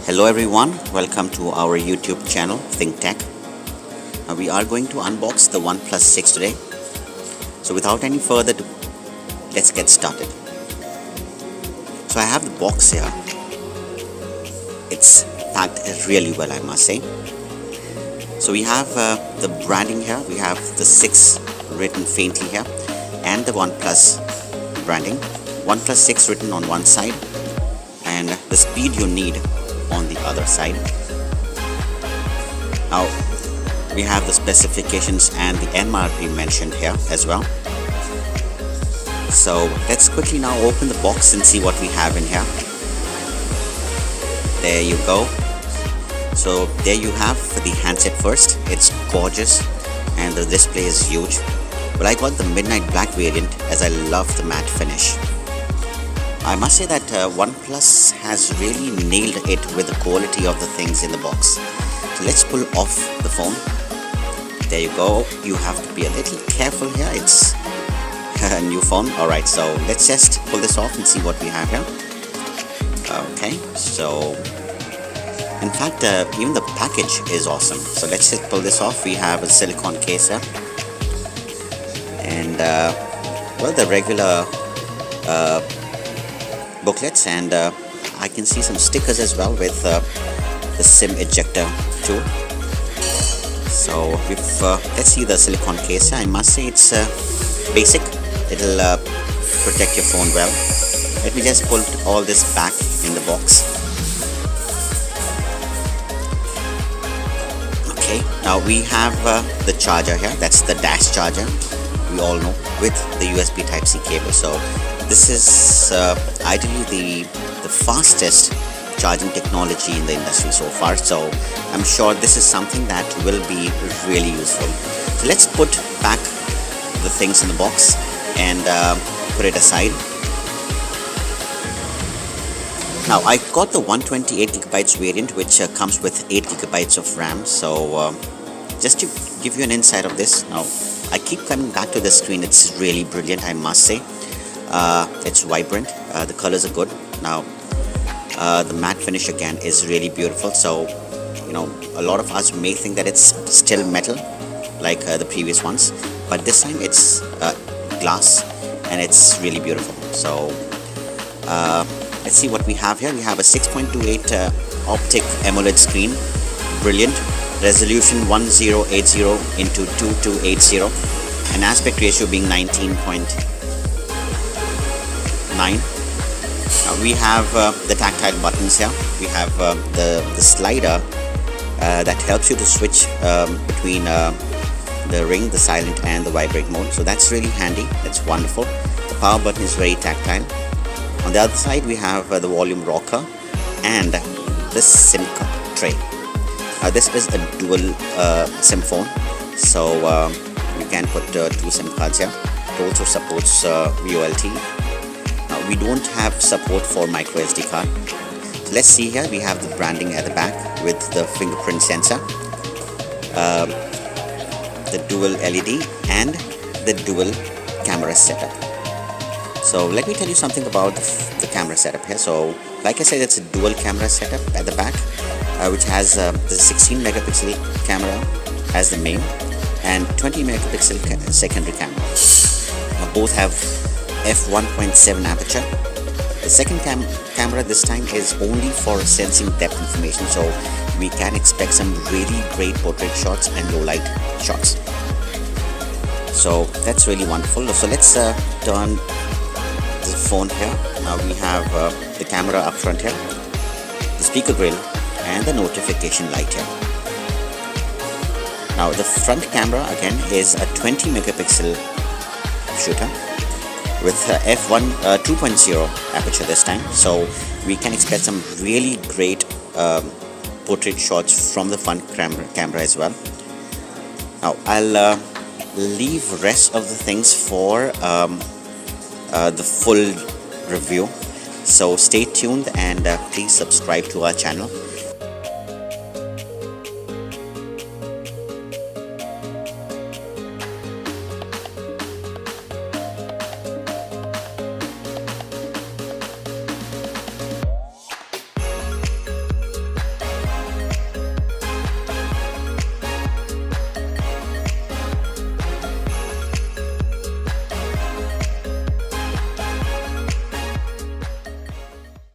Hello everyone, welcome to our YouTube channel TeQ. We are going to unbox the OnePlus 6 today. So without any further ado, let's get started. So I have the box here. It's packed really well, I must say. So we have the branding here. We have the 6 written faintly here and the OnePlus branding. OnePlus 6 written on one side and the speed you need on the other side. Now we have the specifications and the MRP mentioned here as well. So let's quickly now open the box and see what we have in here. There you go. So there you have the handset first. It's gorgeous and the display is huge. But I got the midnight black variant as I love the matte finish. I must say that OnePlus has really nailed it with the quality of the things in the box. So let's pull off the phone. There you go. You have to be a little careful here. It's a new phone. Alright, so let's just pull this off and see what we have here. Okay, so in fact even the package is awesome. So let's just pull this off. We have a silicone case here. And well, the regular booklets, and I can see some stickers as well with the SIM ejector tool. So let's see the silicone case. I must say it's basic. It'll protect your phone well. Let me just pull all this back in the box. Okay, now we have the charger here. That's the dash charger, we all know, with the USB Type-C cable. So this is ideally the fastest charging technology in the industry so far. So I'm sure this is something that will be really useful. So let's put back the things in the box and put it aside. Now I got the 128GB variant, which comes with 8GB of RAM. So just to give you an insight of this, now I keep coming back to the screen. It's really brilliant, I must say. It's vibrant, the colors are good. Now the matte finish again is really beautiful. So you know, a lot of us may think that it's still metal like the previous ones, but this time it's glass and it's really beautiful. So let's see what we have here. We have a 6.28 optic AMOLED screen, brilliant resolution 1080 into 2280, an aspect ratio being 19.9. Now we have the tactile buttons here. We have the slider that helps you to switch between the ring, the silent and the vibrate mode. So that's really handy. That's wonderful. The power button is very tactile. On the other side we have the volume rocker and the SIM card tray. This is a dual SIM phone, so you can put 2 SIM cards here. It also supports VoLTE. We don't have support for micro SD card. So let's see here. We have the branding at the back with the fingerprint sensor, the dual LED and the dual camera setup. So let me tell you something about the camera setup here. So like I said, it's a dual camera setup at the back, which has the 16 megapixel camera as the main and 20 megapixel secondary camera. Both have f1.7 aperture. The second camera this time is only for sensing depth information, so we can expect some really great portrait shots and low light shots. So that's really wonderful. So let's turn the phone here. Now we have the camera up front here, the speaker grill and the notification light here. Now the front camera again is a 20 megapixel shooter with f1 2.0 aperture this time, so we can expect some really great portrait shots from the front camera as well. Now I'll leave rest of the things for the full review, so stay tuned and please subscribe to our channel